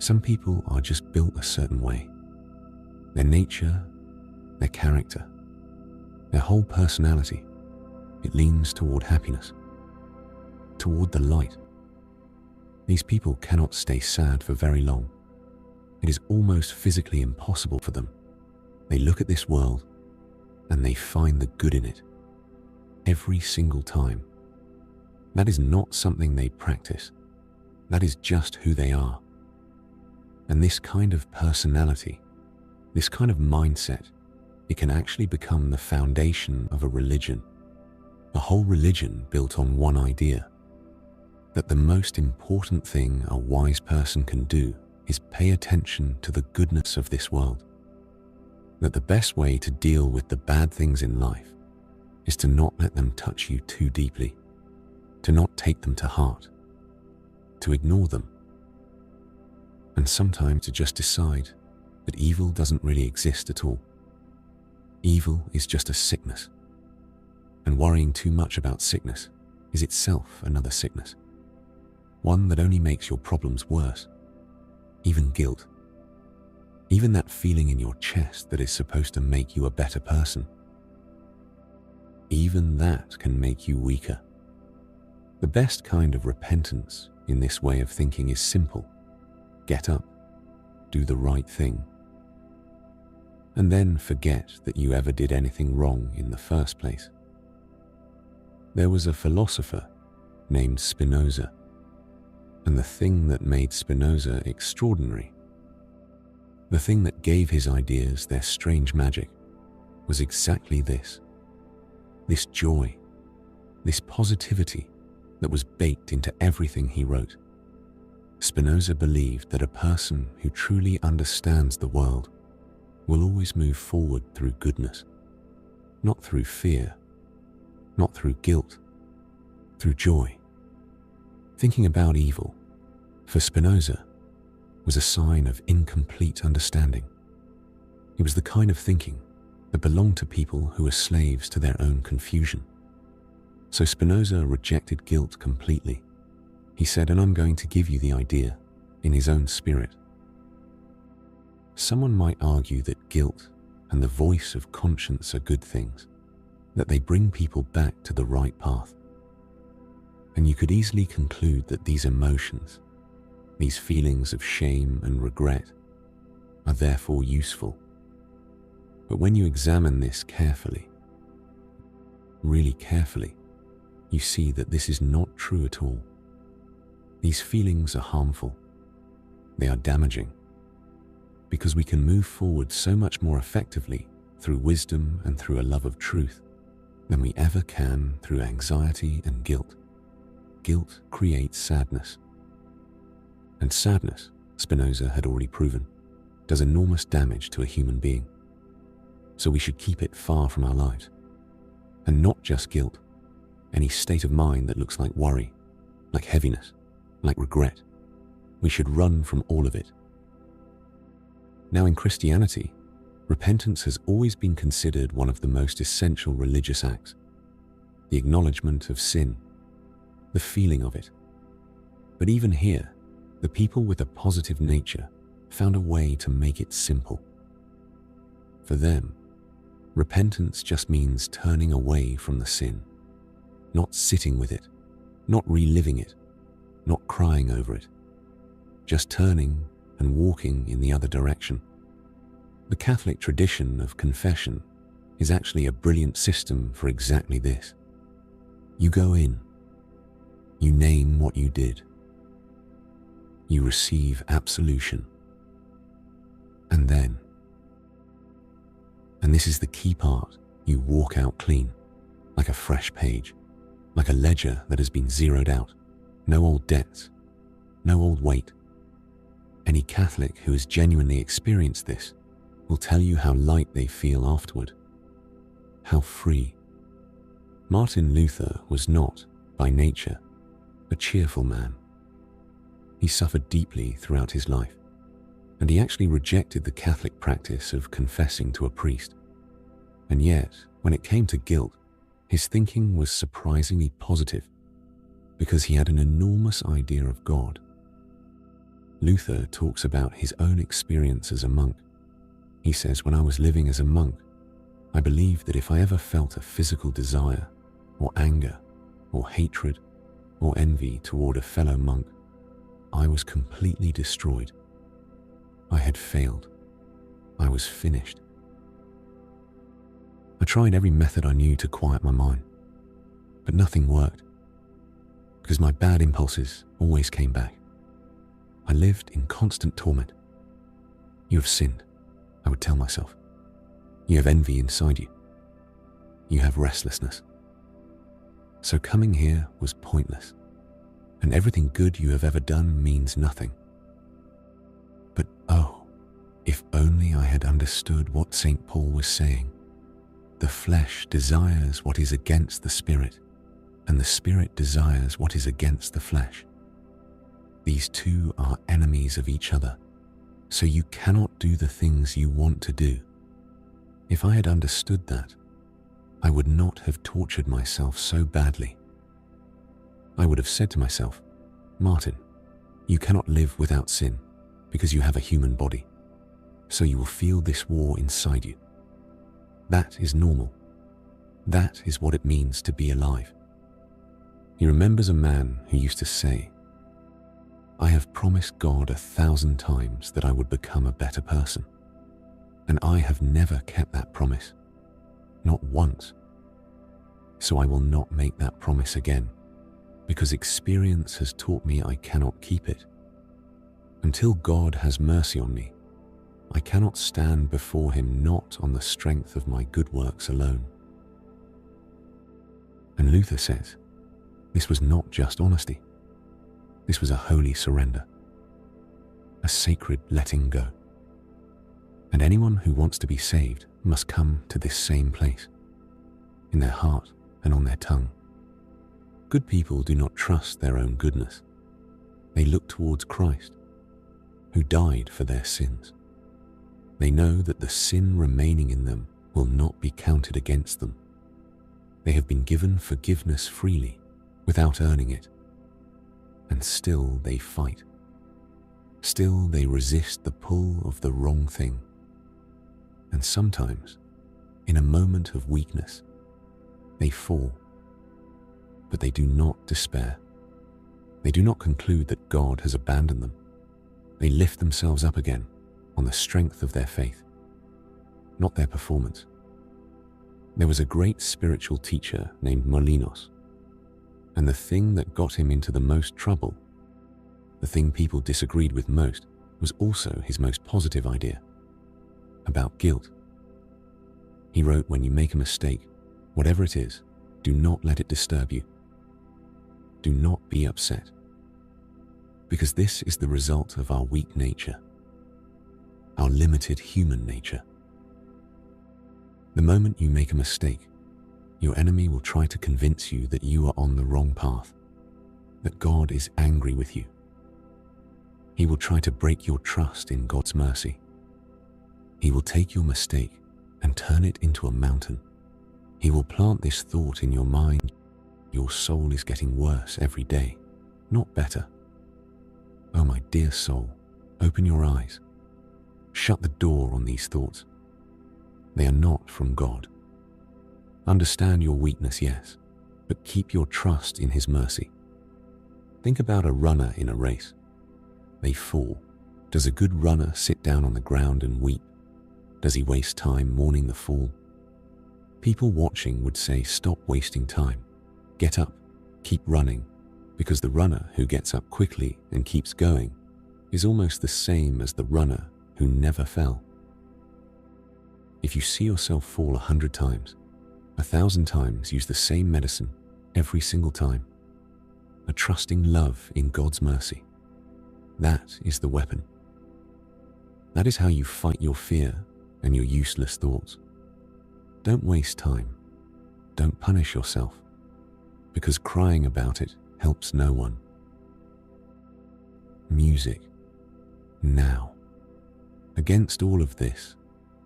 Some people are just built a certain way. Their nature, their character, their whole personality, it leans toward happiness, toward the light. These people cannot stay sad for very long. It is almost physically impossible for them. They look at this world and they find the good in it every single time. That is not something they practice. That is just who they are. And this kind of personality, this kind of mindset, it can actually become the foundation of a religion. A whole religion built on one idea, that the most important thing a wise person can do is pay attention to the goodness of this world. That the best way to deal with the bad things in life is to not let them touch you too deeply, to not take them to heart, to ignore them, and sometimes to just decide that evil doesn't really exist at all. Evil is just a sickness, and worrying too much about sickness is itself another sickness, one that only makes your problems worse. Even guilt, even that feeling in your chest that is supposed to make you a better person, even that can make you weaker. The best kind of repentance in this way of thinking is simple. Get up, do the right thing, and then forget that you ever did anything wrong in the first place. There was a philosopher named Spinoza, and the thing that made Spinoza extraordinary, the thing that gave his ideas their strange magic, was exactly this joy, this positivity that was baked into everything he wrote. Spinoza believed that a person who truly understands the world will always move forward through goodness, not through fear, not through guilt, through joy. Thinking about evil, for Spinoza, was a sign of incomplete understanding. It was the kind of thinking that belonged to people who were slaves to their own confusion. So Spinoza rejected guilt completely. He said, and I'm going to give you the idea in his own spirit. Someone might argue that guilt and the voice of conscience are good things, that they bring people back to the right path. And you could easily conclude that these emotions, these feelings of shame and regret, are therefore useful. But when you examine this carefully, really carefully, you see that this is not true at all. These feelings are harmful. They are damaging, because we can move forward so much more effectively through wisdom and through a love of truth than we ever can through anxiety and guilt. Guilt creates sadness. And sadness, Spinoza had already proven, does enormous damage to a human being. So we should keep it far from our lives. And not just guilt, any state of mind that looks like worry, like heaviness, like regret. We should run from all of it. Now in Christianity, repentance has always been considered one of the most essential religious acts. The acknowledgement of sin, the feeling of it. But even here, the people with a positive nature found a way to make it simple. For them, repentance just means turning away from the sin, not sitting with it, not reliving it, not crying over it, just turning and walking in the other direction. The Catholic tradition of confession is actually a brilliant system for exactly this. You go in, you name what you did, you receive absolution, and then, and this is the key part, you walk out clean, like a fresh page, like a ledger that has been zeroed out. No old debts, no old weight. Any Catholic who has genuinely experienced this will tell you how light they feel afterward, how free. Martin Luther was not, by nature, a cheerful man. He suffered deeply throughout his life, and he actually rejected the Catholic practice of confessing to a priest. And yet, when it came to guilt, his thinking was surprisingly positive, because he had an enormous idea of God. Luther talks about his own experience as a monk. He says, "When I was living as a monk, I believed that if I ever felt a physical desire, or anger, or hatred, or envy toward a fellow monk, I was completely destroyed. I had failed. I was finished. I tried every method I knew to quiet my mind, but nothing worked, because my bad impulses always came back. I lived in constant torment. You have sinned, I would tell myself. You have envy inside you. You have restlessness. So coming here was pointless, and everything good you have ever done means nothing. But oh, if only I had understood what St. Paul was saying. The flesh desires what is against the spirit, and the spirit desires what is against the flesh. These two are enemies of each other, so you cannot do the things you want to do. If I had understood that, I would not have tortured myself so badly. I would have said to myself, Martin, you cannot live without sin because you have a human body, so you will feel this war inside you. That is normal. That is what it means to be alive. He remembers a man who used to say, I have promised God 1,000 times that I would become a better person, and I have never kept that promise, not once. So I will not make that promise again, because experience has taught me I cannot keep it. Until God has mercy on me, I cannot stand before him not on the strength of my good works alone. And Luther says, this was not just honesty. This was a holy surrender, a sacred letting go. And anyone who wants to be saved must come to this same place, in their heart and on their tongue. Good people do not trust their own goodness. They look towards Christ, who died for their sins. They know that the sin remaining in them will not be counted against them. They have been given forgiveness freely, without earning it. And still they fight. Still they resist the pull of the wrong thing. And sometimes, in a moment of weakness, they fall. But they do not despair. They do not conclude that God has abandoned them. They lift themselves up again on the strength of their faith, not their performance. There was a great spiritual teacher named Molinos, and the thing that got him into the most trouble, the thing people disagreed with most, was also his most positive idea, about guilt. He wrote, when you make a mistake, whatever it is, do not let it disturb you. Do not be upset, because this is the result of our weak nature, our limited human nature. The moment you make a mistake, your enemy will try to convince you that you are on the wrong path, that God is angry with you. He will try to break your trust in God's mercy. He will take your mistake and turn it into a mountain. He will plant this thought in your mind: your soul is getting worse every day, not better. Oh, my dear soul, open your eyes. Shut the door on these thoughts. They are not from God. Understand your weakness, yes, but keep your trust in his mercy. Think about a runner in a race. They fall. Does a good runner sit down on the ground and weep? Does he waste time mourning the fall? People watching would say, stop wasting time. Get up, keep running, because the runner who gets up quickly and keeps going is almost the same as the runner who never fell. If you see yourself fall 100 times, 1,000 times use the same medicine every single time. A trusting love in God's mercy. That is the weapon. That is how you fight your fear and your useless thoughts. Don't waste time. Don't punish yourself, because crying about it helps no one. Music. Now. Against all of this,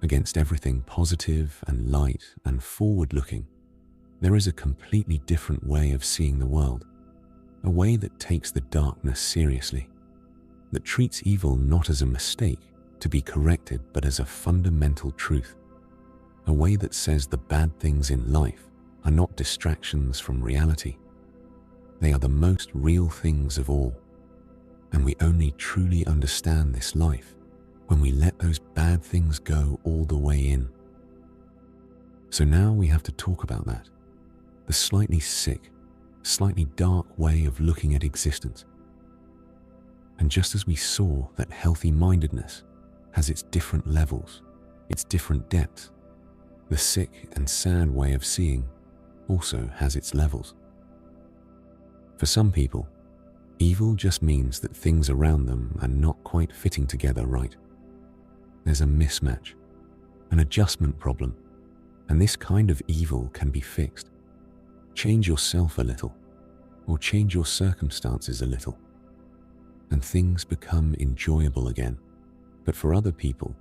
against everything positive and light and forward-looking, there is a completely different way of seeing the world, a way that takes the darkness seriously. that treats evil not as a mistake to be corrected, but as a fundamental truth, a way that says the bad things in life are not distractions from reality. They are the most real things of all, and we only truly understand this life when we let those bad things go all the way in. So now we have to talk about that, the slightly sick, slightly dark way of looking at existence. And just as we saw that healthy-mindedness has its different levels, its different depths, the sick and sad way of seeing also has its levels. For some people, evil just means that things around them are not quite fitting together right. There's a mismatch, an adjustment problem, and this kind of evil can be fixed. Change yourself a little, or change your circumstances a little, and things become enjoyable again. But for other people,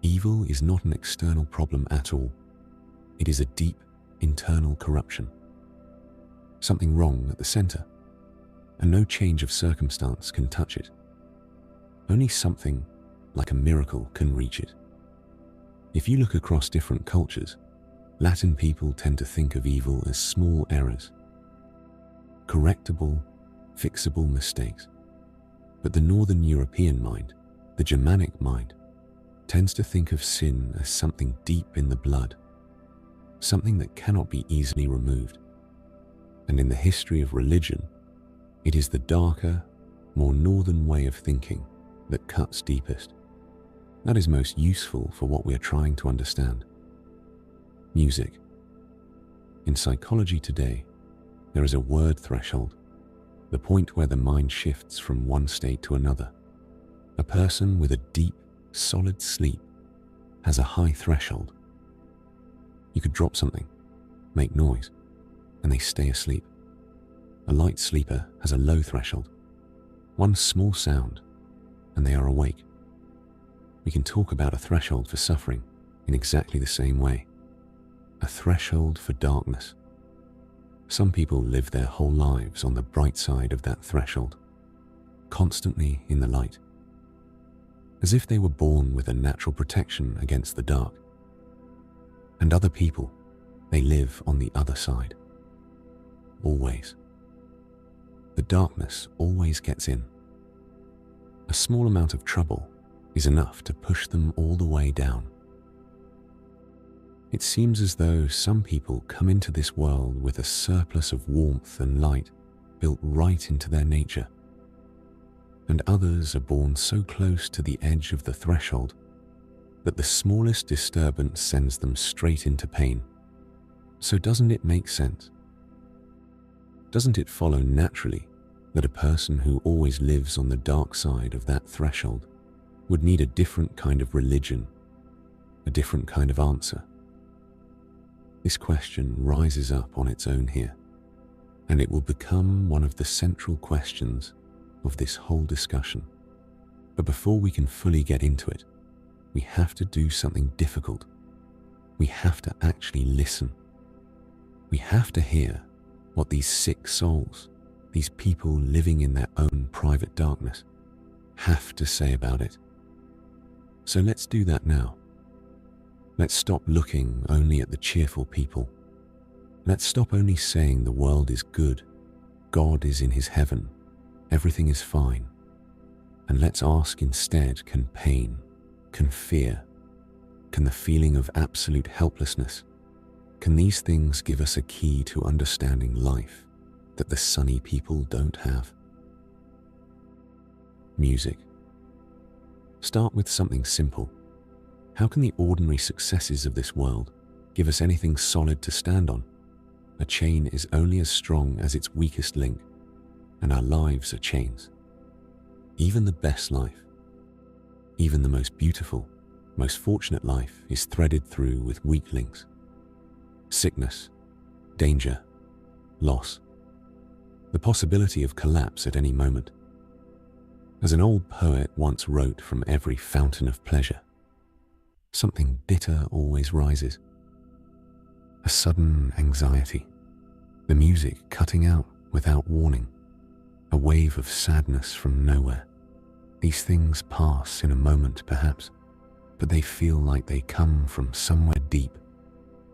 evil is not an external problem at all. It is a deep internal corruption. Something wrong at the center, and no change of circumstance can touch it. Only something like a miracle can reach it. If you look across different cultures, Latin people tend to think of evil as small errors, correctable, fixable mistakes. But the Northern European mind, the Germanic mind, tends to think of sin as something deep in the blood, something that cannot be easily removed. And in the history of religion, it is the darker, more northern way of thinking that cuts deepest. That is most useful for what we are trying to understand. Music. In psychology today, there is a word threshold, the point where the mind shifts from one state to another. A person with a deep, solid sleep has a high threshold. You could drop something, make noise, and they stay asleep. A light sleeper has a low threshold. One small sound, and they are awake. We can talk about a threshold for suffering in exactly the same way. A threshold for darkness. Some people live their whole lives on the bright side of that threshold, constantly in the light, as if they were born with a natural protection against the dark. And other people, they live on the other side. Always. The darkness always gets in. A small amount of trouble is enough to push them all the way down. It seems as though some people come into this world with a surplus of warmth and light built right into their nature, and others are born so close to the edge of the threshold that the smallest disturbance sends them straight into pain. So doesn't it make sense? Doesn't it follow naturally that a person who always lives on the dark side of that threshold would need a different kind of religion, a different kind of answer? This question rises up on its own here, and it will become one of the central questions of this whole discussion. But before we can fully get into it, we have to do something difficult. We have to actually listen. We have to hear what these sick souls, these people living in their own private darkness, have to say about it. So let's do that now. Let's stop looking only at the cheerful people. Let's stop only saying the world is good, God is in his heaven, everything is fine. And let's ask instead, can pain, can fear, can the feeling of absolute helplessness, can these things give us a key to understanding life that the sunny people don't have? Music. Start with something simple. How can the ordinary successes of this world give us anything solid to stand on? A chain is only as strong as its weakest link, and our lives are chains. Even the best life, even the most beautiful, most fortunate life is threaded through with weak links. Sickness, danger, loss, the possibility of collapse at any moment. As an old poet once wrote from every fountain of pleasure, something bitter always rises. A sudden anxiety, the music cutting out without warning, a wave of sadness from nowhere. These things pass in a moment, perhaps, but they feel like they come from somewhere deep.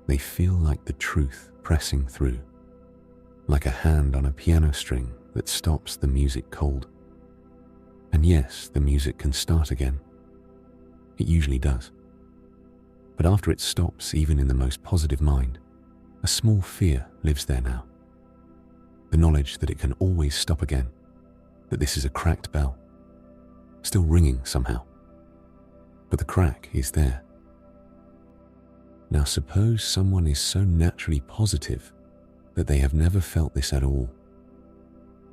They feel like the truth pressing through, like a hand on a piano string that stops the music cold. And yes, the music can start again. It usually does. But after it stops, even in the most positive mind, a small fear lives there now. The knowledge that it can always stop again, that this is a cracked bell, still ringing somehow. But the crack is there. Now suppose someone is so naturally positive that they have never felt this at all,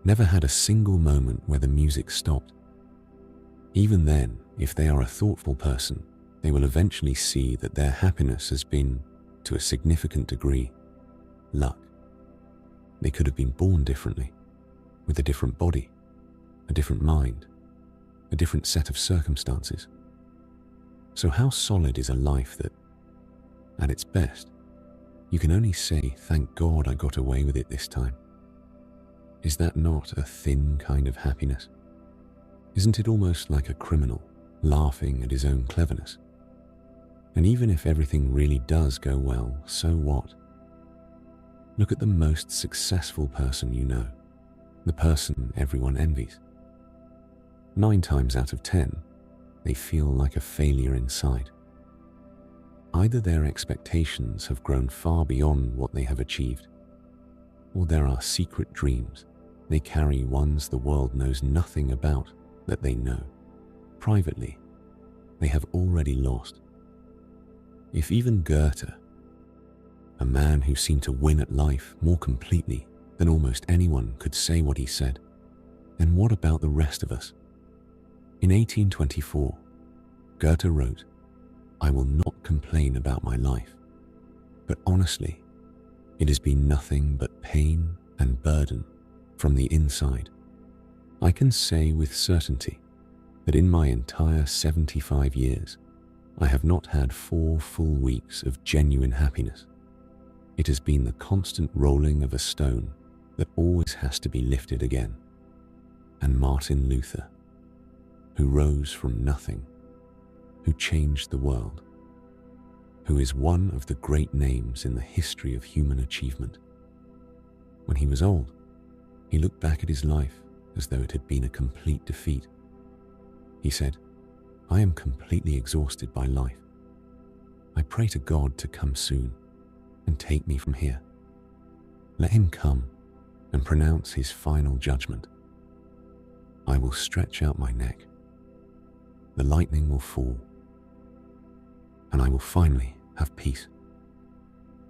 never had a single moment where the music stopped. Even then, if they are a thoughtful person, they will eventually see that their happiness has been, to a significant degree, luck. They could have been born differently, with a different body, a different mind, a different set of circumstances. So how solid is a life that, at its best, you can only say, "Thank God I got away with it this time"? Is that not a thin kind of happiness? Isn't it almost like a criminal laughing at his own cleverness? And even if everything really does go well, so what? Look at the most successful person you know, the person everyone envies. 9 times out of 10, they feel like a failure inside. Either their expectations have grown far beyond what they have achieved, or there are secret dreams they carry, ones the world knows nothing about, that they know, privately, they have already lost. If even Goethe, a man who seemed to win at life more completely than almost anyone, could say what he said, then what about the rest of us? In 1824, Goethe wrote, "I will not complain about my life, but honestly, it has been nothing but pain and burden from the inside. I can say with certainty that in my entire 75 years, I have not had 4 full weeks of genuine happiness. It has been the constant rolling of a stone that always has to be lifted again." And Martin Luther, who rose from nothing, who changed the world, who is one of the great names in the history of human achievement. When he was old, he looked back at his life as though it had been a complete defeat. He said, "I am completely exhausted by life. I pray to God to come soon and take me from here. Let him come and pronounce his final judgment. I will stretch out my neck. The lightning will fall, and I will finally have peace."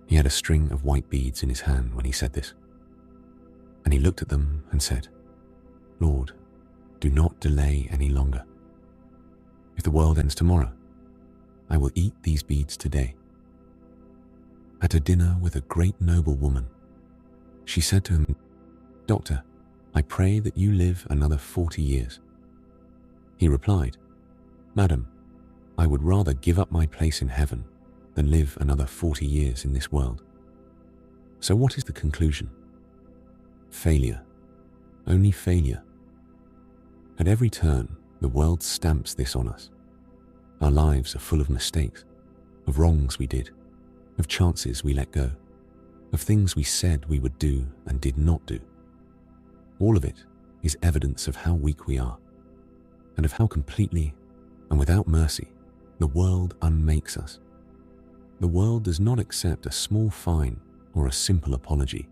He had a string of white beads in his hand when he said this, and he looked at them and said, "Lord, do not delay any longer. If the world ends tomorrow, I will eat these beads today." At a dinner with a great noble woman, she said to him, "Doctor, I pray that you live another 40 years. He replied, "Madam, I would rather give up my place in heaven than live another 40 years in this world." So what is the conclusion? Failure. Only failure. At every turn, the world stamps this on us. Our lives are full of mistakes, of wrongs we did, of chances we let go, of things we said we would do and did not do. All of it is evidence of how weak we are, and of how completely and without mercy the world unmakes us. The world does not accept a small fine or a simple apology.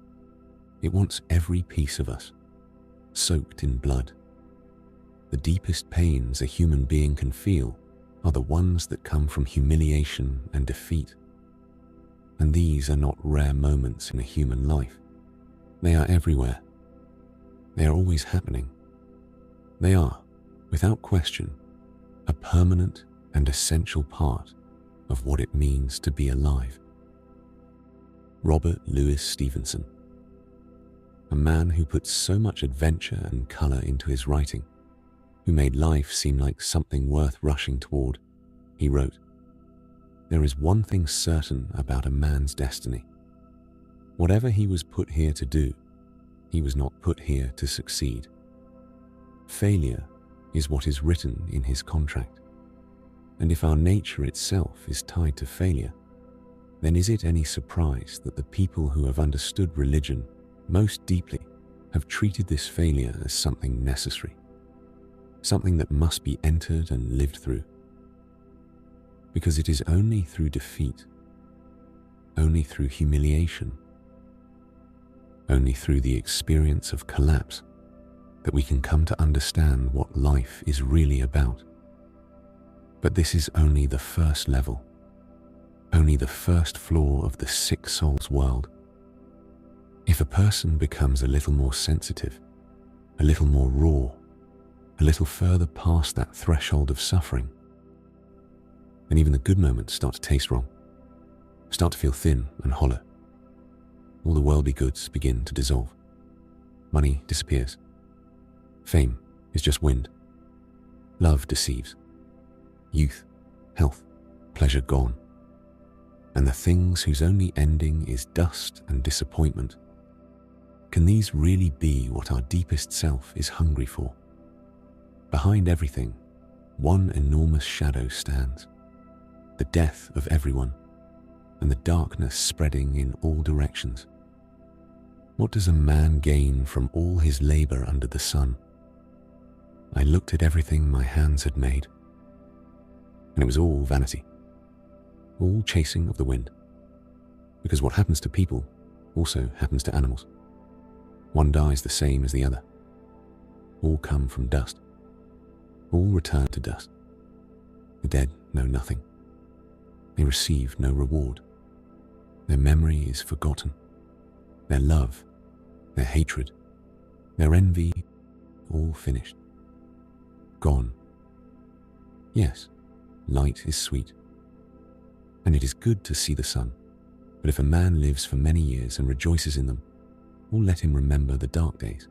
It wants every piece of us, soaked in blood. The deepest pains a human being can feel are the ones that come from humiliation and defeat. And these are not rare moments in a human life. They are everywhere. They are always happening. They are, without question, a permanent and essential part of what it means to be alive. Robert Louis Stevenson, a man who put so much adventure and color into his writing, who made life seem like something worth rushing toward, he wrote, "There is one thing certain about a man's destiny. Whatever he was put here to do, he was not put here to succeed. Failure is what is written in his contract. And if our nature itself is tied to failure, then is it any surprise that the people who have understood religion most deeply have treated this failure as something necessary, something that must be entered and lived through? Because it is only through defeat, only through humiliation, only through the experience of collapse that we can come to understand what life is really about. But this is only the first level, only the first floor of the sick soul's world. If a person becomes a little more sensitive, a little more raw, a little further past that threshold of suffering, then even the good moments start to taste wrong, start to feel thin and hollow. All the worldly goods begin to dissolve. Money disappears. Fame is just wind. Love deceives. Youth, health, pleasure gone. And the things whose only ending is dust and disappointment, can these really be what our deepest self is hungry for? Behind everything, one enormous shadow stands, the death of everyone, and the darkness spreading in all directions. What does a man gain from all his labor under the sun? I looked at everything my hands had made, and it was all vanity, all chasing of the wind. Because what happens to people also happens to animals. One dies the same as the other. All come from dust. All return to dust. The dead know nothing. They receive no reward. Their memory is forgotten. Their love, their hatred, their envy, all finished. Gone. Yes, light is sweet, and it is good to see the sun, but if a man lives for many years and rejoices in them, we'll let him remember the dark days,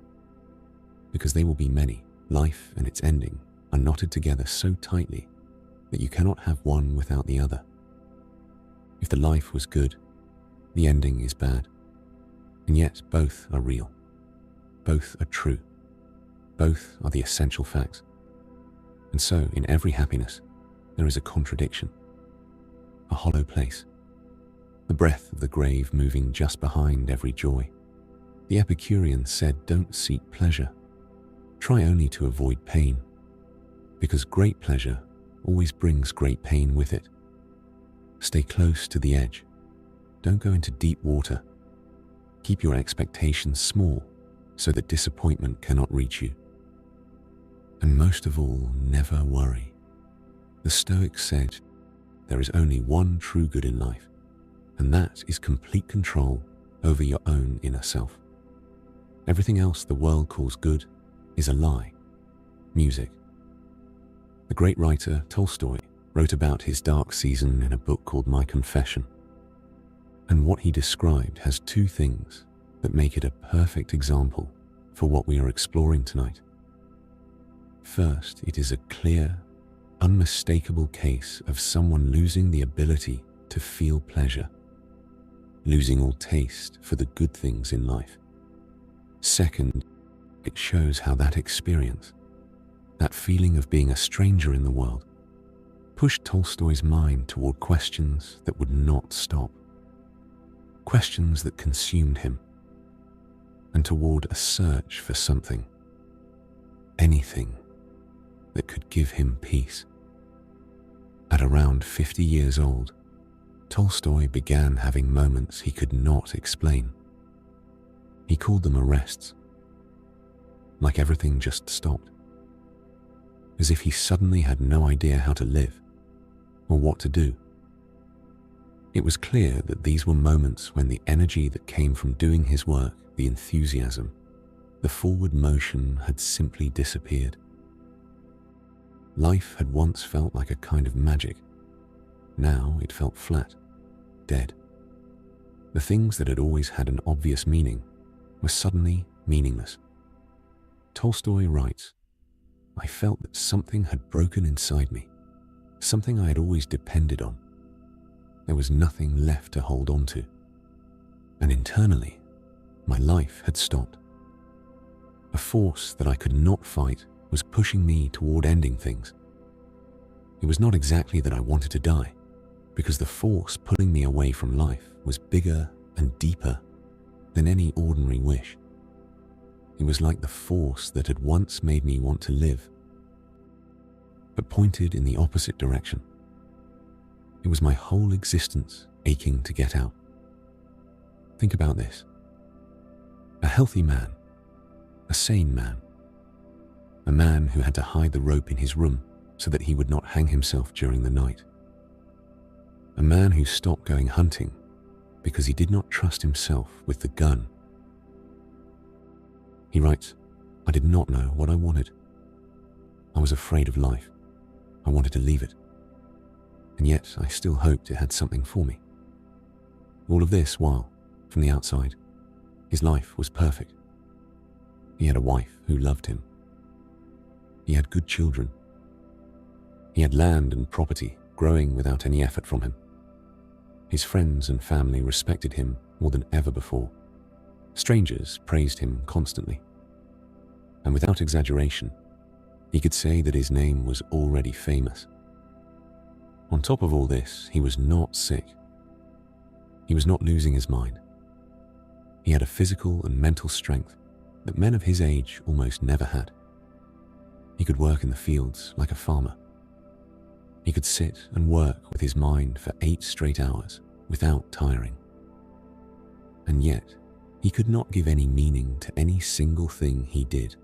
because they will be many. Life and its ending are knotted together so tightly that you cannot have one without the other. If the life was good, the ending is bad, and yet both are real, both are true, both are the essential facts. And so, in every happiness, there is a contradiction, a hollow place, the breath of the grave moving just behind every joy. The Epicurean said, don't seek pleasure, try only to avoid pain, because great pleasure always brings great pain with it. Stay close to the edge, don't go into deep water. Keep your expectations small so that disappointment cannot reach you. And most of all, never worry. The Stoics said, there is only one true good in life, and that is complete control over your own inner self. Everything else the world calls good is a lie. Music. The great writer Tolstoy wrote about his dark season in a book called My Confession. And what he described has two things that make it a perfect example for what we are exploring tonight. First, it is a clear, unmistakable case of someone losing the ability to feel pleasure, losing all taste for the good things in life. Second, it shows how that experience, that feeling of being a stranger in the world, pushed Tolstoy's mind toward questions that would not stop, questions that consumed him, and toward a search for something, anything, that could give him peace. At around 50 years old, Tolstoy began having moments he could not explain. He called them arrests, like everything just stopped, as if he suddenly had no idea how to live or what to do. It was clear that these were moments when the energy that came from doing his work, the enthusiasm, the forward motion had simply disappeared. Life had once felt like a kind of magic. Now it felt flat, dead. The things that had always had an obvious meaning were suddenly meaningless. Tolstoy writes, I felt that something had broken inside me, something I had always depended on. There was nothing left to hold on to. And internally, my life had stopped. A force that I could not fight was pushing me toward ending things. It was not exactly that I wanted to die, because the force pulling me away from life was bigger and deeper than any ordinary wish. It was like the force that had once made me want to live, but pointed in the opposite direction. It was my whole existence aching to get out. Think about this. A healthy man, a sane man, a man who had to hide the rope in his room so that he would not hang himself during the night. A man who stopped going hunting because he did not trust himself with the gun. He writes, "I did not know what I wanted. I was afraid of life. I wanted to leave it. And yet I still hoped it had something for me." All of this while, from the outside, his life was perfect. He had a wife who loved him. He had good children. He had land and property growing without any effort from him. His friends and family respected him more than ever before. Strangers praised him constantly. And without exaggeration, he could say that his name was already famous. On top of all this, he was not sick. He was not losing his mind. He had a physical and mental strength that men of his age almost never had. He could work in the fields like a farmer. He could sit and work with his mind for 8 straight hours without tiring. And yet, he could not give any meaning to any single thing he did.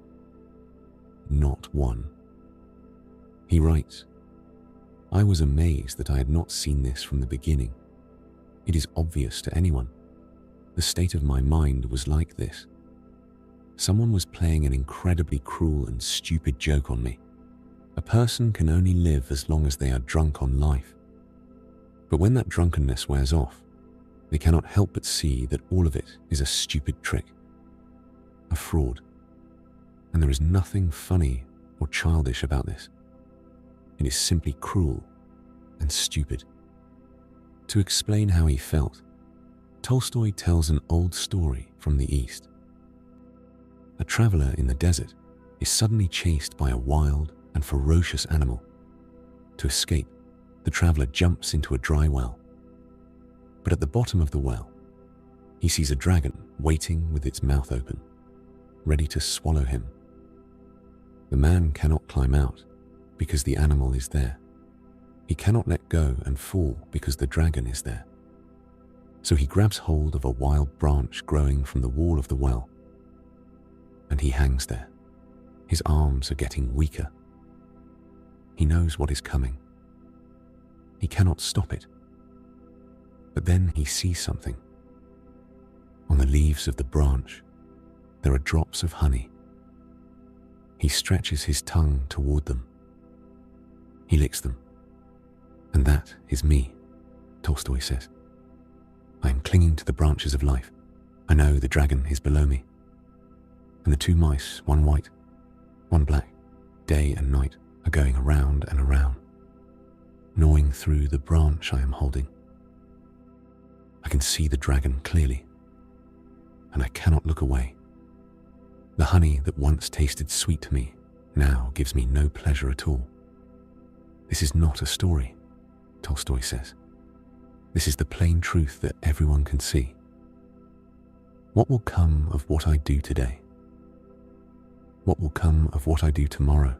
Not one. He writes, "I was amazed that I had not seen this from the beginning. It is obvious to anyone. The state of my mind was like this. Someone was playing an incredibly cruel and stupid joke on me. A person can only live as long as they are drunk on life. But when that drunkenness wears off, they cannot help but see that all of it is a stupid trick, a fraud. And there is nothing funny or childish about this. It is simply cruel and stupid." To explain how he felt, Tolstoy tells an old story from the East. A traveler in the desert is suddenly chased by a wild and ferocious animal. To escape, the traveler jumps into a dry well. But at the bottom of the well, he sees a dragon waiting with its mouth open, ready to swallow him. The man cannot climb out because the animal is there. He cannot let go and fall because the dragon is there. So he grabs hold of a wild branch growing from the wall of the well, and he hangs there. His arms are getting weaker. He knows what is coming. He cannot stop it. But then he sees something. On the leaves of the branch, there are drops of honey. He stretches his tongue toward them. He licks them. And that is me, Tolstoy says. I am clinging to the branches of life. I know the dragon is below me. And the 2 mice, one white, one black, day and night, are going around and around, gnawing through the branch I am holding. I can see the dragon clearly, and I cannot look away. The honey that once tasted sweet to me now gives me no pleasure at all. This is not a story, Tolstoy says. This is the plain truth that everyone can see. What will come of what I do today? What will come of what I do tomorrow?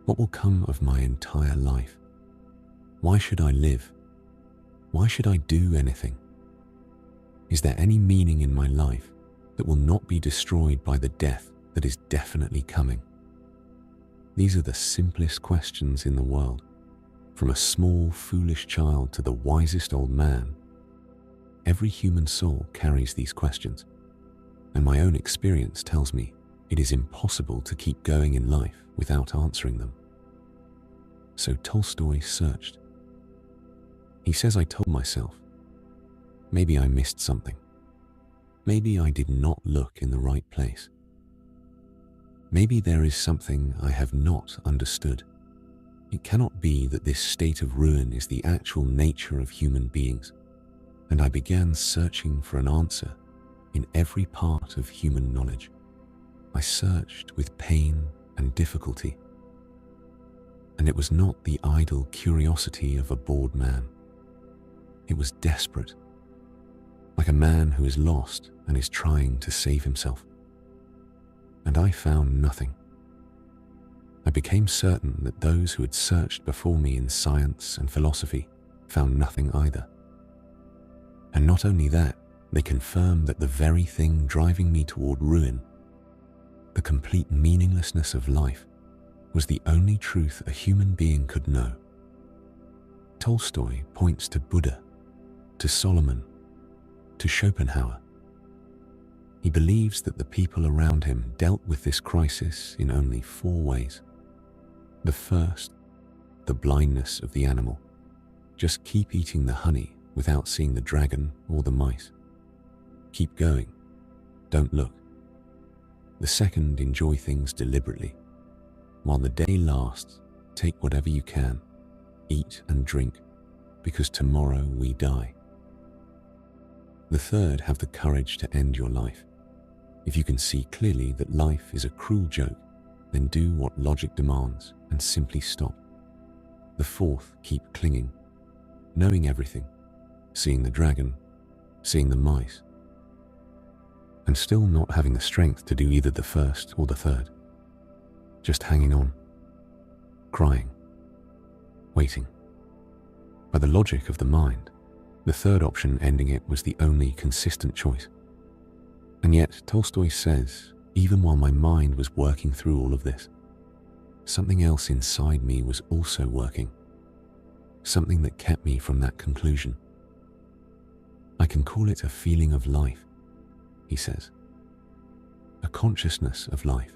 What will come of my entire life? Why should I live? Why should I do anything? Is there any meaning in my life that will not be destroyed by the death that is definitely coming? These are the simplest questions in the world. From a small, foolish child to the wisest old man, every human soul carries these questions, and my own experience tells me it is impossible to keep going in life without answering them. So Tolstoy searched. He says I told myself, maybe I missed something. Maybe I did not look in the right place. Maybe there is something I have not understood. It cannot be that this state of ruin is the actual nature of human beings. And I began searching for an answer in every part of human knowledge. I searched with pain and difficulty. And it was not the idle curiosity of a bored man. It was desperate, like a man who is lost and is trying to save himself. And I found nothing. I became certain that those who had searched before me in science and philosophy found nothing either. And not only that, they confirmed that the very thing driving me toward ruin, the complete meaninglessness of life, was the only truth a human being could know. Tolstoy points to Buddha, to Solomon, to Schopenhauer. He believes that the people around him dealt with this crisis in only 4 ways. The first, the blindness of the animal. Just keep eating the honey without seeing the dragon or the mice. Keep going. Don't look. The second, enjoy things deliberately. While the day lasts, take whatever you can, eat and drink, because tomorrow we die. The third, have the courage to end your life. If you can see clearly that life is a cruel joke, then do what logic demands and simply stop. The fourth, keep clinging, knowing everything, seeing the dragon, seeing the mice, and still not having the strength to do either the first or the third. Just hanging on, crying, waiting. By the logic of the mind, the third option, ending it, was the only consistent choice. And yet, Tolstoy says, even while my mind was working through all of this, something else inside me was also working, something that kept me from that conclusion. I can call it a feeling of life, he says, a consciousness of life,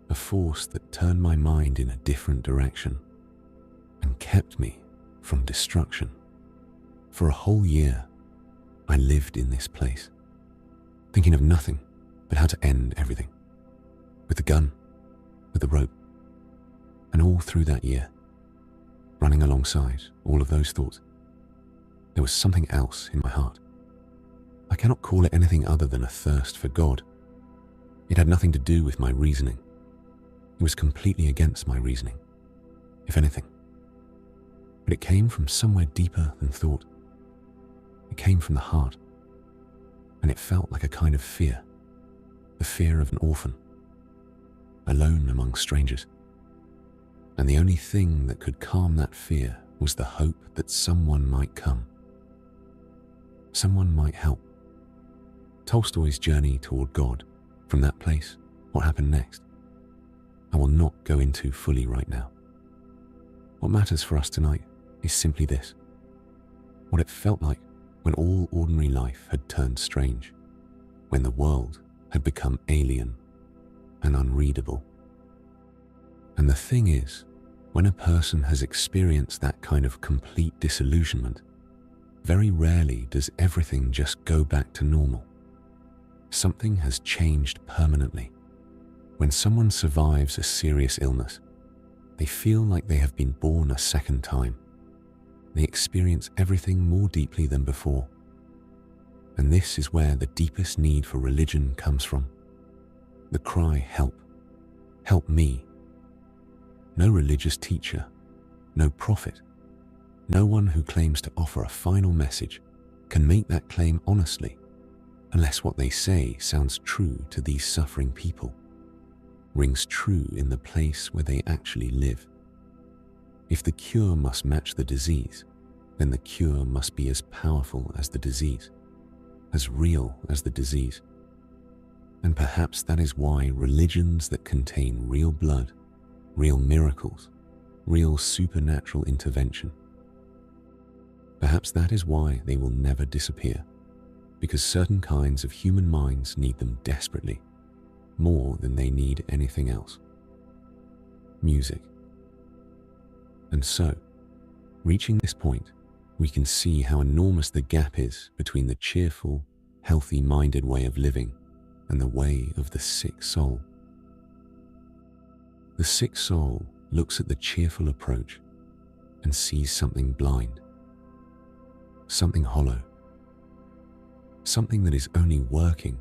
a force that turned my mind in a different direction and kept me from destruction. For a whole year, I lived in this place, thinking of nothing but how to end everything, with the gun, with the rope, and all through that year, running alongside all of those thoughts, there was something else in my heart. I cannot call it anything other than a thirst for God. It had nothing to do with my reasoning. It was completely against my reasoning, if anything. But it came from somewhere deeper than thought. It came from the heart, and it felt like a kind of fear, the fear of an orphan, alone among strangers. And the only thing that could calm that fear was the hope that someone might come. Someone might help. Tolstoy's journey toward God, from that place, what happened next, I will not go into fully right now. What matters for us tonight is simply this: what it felt like when all ordinary life had turned strange, when the world had become alien and unreadable. And the thing is, when a person has experienced that kind of complete disillusionment, very rarely does everything just go back to normal. Something has changed permanently. When someone survives a serious illness, they feel like they have been born a second time. They experience everything more deeply than before. And this is where the deepest need for religion comes from. The cry, help, help me. No religious teacher, no prophet, no one who claims to offer a final message can make that claim honestly, unless what they say sounds true to these suffering people, rings true in the place where they actually live. If the cure must match the disease, then the cure must be as powerful as the disease, as real as the disease. And perhaps that is why religions that contain real blood, real miracles, real supernatural intervention, perhaps that is why they will never disappear, because certain kinds of human minds need them desperately, more than they need anything else. Music. And so, reaching this point, we can see how enormous the gap is between the cheerful, healthy-minded way of living and the way of the sick soul. The sick soul looks at the cheerful approach and sees something blind, something hollow, something that is only working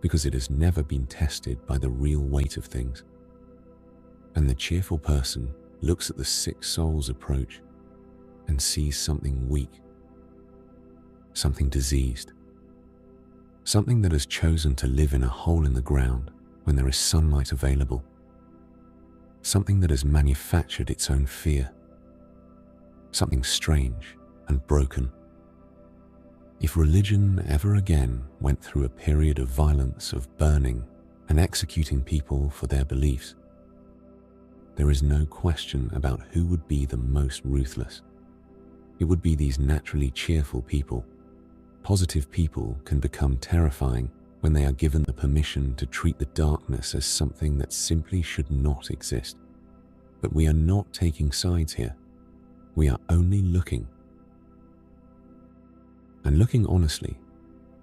because it has never been tested by the real weight of things. And the cheerful person looks at the sick soul's approach and sees something weak, something diseased, something that has chosen to live in a hole in the ground when there is sunlight available, something that has manufactured its own fear, something strange and broken. If religion ever again went through a period of violence, of burning and executing people for their beliefs, there is no question about who would be the most ruthless. It would be these naturally cheerful people. Positive people can become terrifying when they are given the permission to treat the darkness as something that simply should not exist. But we are not taking sides here. We are only looking. And looking honestly,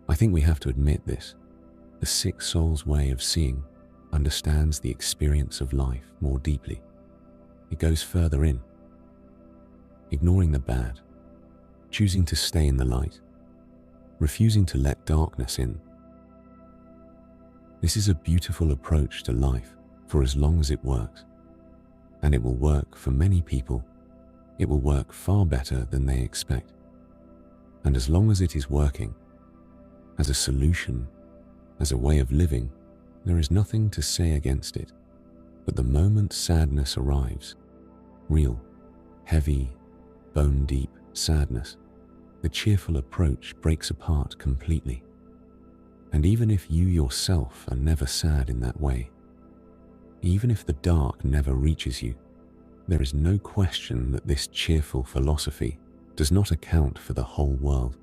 I think we have to admit this. The sick soul's way of seeing understands the experience of life more deeply. It goes further in, ignoring the bad, choosing to stay in the light, refusing to let darkness in. This is a beautiful approach to life for as long as it works. And it will work for many people. It will work far better than they expect. And as long as it is working, as a solution, as a way of living, there is nothing to say against it. But the moment sadness arrives, real, heavy, bone-deep sadness, the cheerful approach breaks apart completely. And even if you yourself are never sad in that way, even if the dark never reaches you, there is no question that this cheerful philosophy does not account for the whole world,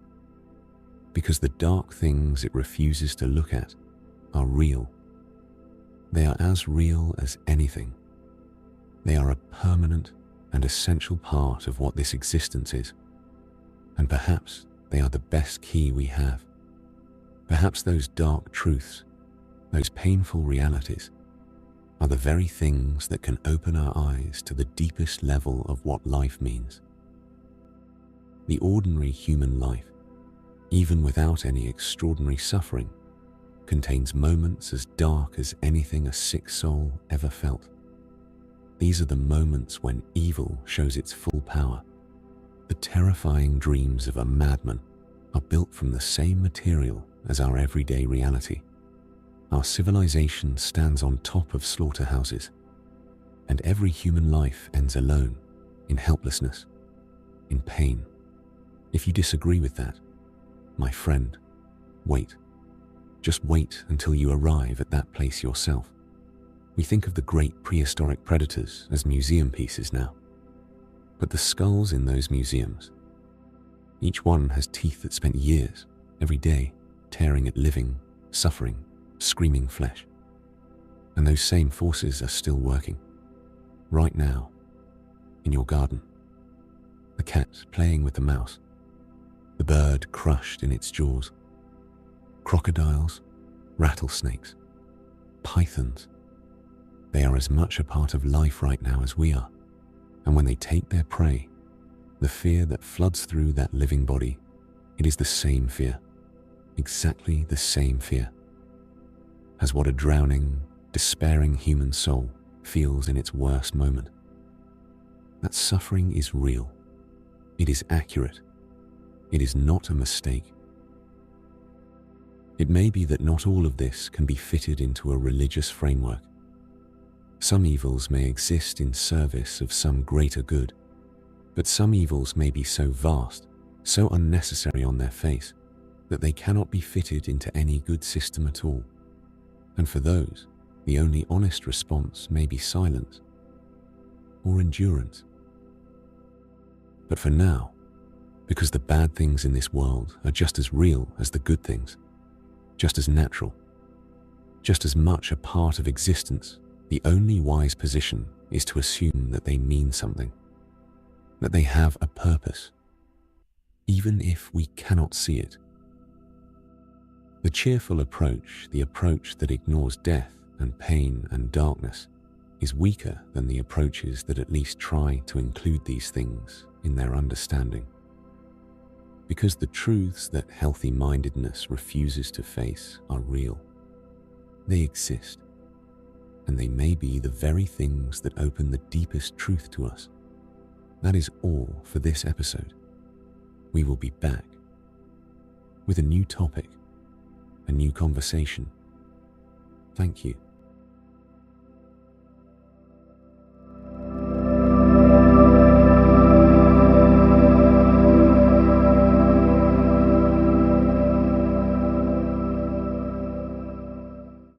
because the dark things it refuses to look at are real. They are as real as anything. They are a permanent and essential part of what this existence is. And perhaps they are the best key we have. Perhaps those dark truths, those painful realities, are the very things that can open our eyes to the deepest level of what life means. The ordinary human life, even without any extraordinary suffering, contains moments as dark as anything a sick soul ever felt. These are the moments when evil shows its full power. The terrifying dreams of a madman are built from the same material as our everyday reality. Our civilization stands on top of slaughterhouses, and every human life ends alone, in helplessness, in pain. If you disagree with that, my friend, wait. Just wait until you arrive at that place yourself. We think of the great prehistoric predators as museum pieces now, but the skulls in those museums, each one has teeth that spent years, every day, tearing at living, suffering, screaming flesh. And those same forces are still working, right now, in your garden. The cat playing with the mouse, the bird crushed in its jaws, crocodiles, rattlesnakes, pythons. They are as much a part of life right now as we are. And when they take their prey, the fear that floods through that living body, it is the same fear, exactly the same fear, as what a drowning, despairing human soul feels in its worst moment. That suffering is real. It is accurate. It is not a mistake. It may be that not all of this can be fitted into a religious framework. Some evils may exist in service of some greater good, but some evils may be so vast, so unnecessary on their face, that they cannot be fitted into any good system at all. And for those, the only honest response may be silence or endurance. But for now, because the bad things in this world are just as real as the good things, just as natural, just as much a part of existence, the only wise position is to assume that they mean something, that they have a purpose, even if we cannot see it. The cheerful approach, the approach that ignores death and pain and darkness, is weaker than the approaches that at least try to include these things in their understanding. Because the truths that healthy-mindedness refuses to face are real. They exist. and they may be the very things that open the deepest truth to us. That is all for this episode. We will be back with a new topic, a new conversation. Thank you.